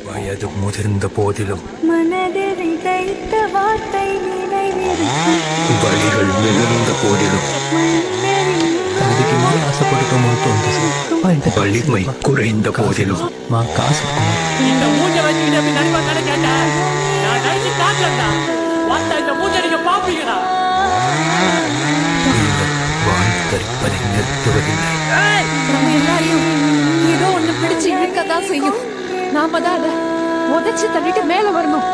வயது முதிர்ந்த போதிலும் மனதில் விதைத்த வார்த்தை வழிகள் மிகுந்த போதிலும் அதுக்கு மேலே ஆசைப்பட்டுட்டோம்னு தோணுது. வலிமை குறைந்த போதிலும் காசு இந்த மூஞ்ச வச்சுக்கிட்டு எப்படி நடிப்பாங்கன்னு கேட்டேன். நான் நடிச்சு காட்டுறேன்டா. வந்தா இந்த மூஞ்ச நீங்க பாப்பீங்கடா. வாழ்த்தரிப்பதை நிறுத்துவதில்லை. நம்ம எல்லாரையும் ஏதோ ஒண்ணு பிடிச்சு இழுக்கத்தான் செய்யும். நாம தான் அதை உதைச்சு தள்ளிட்டு மேல வரணும்.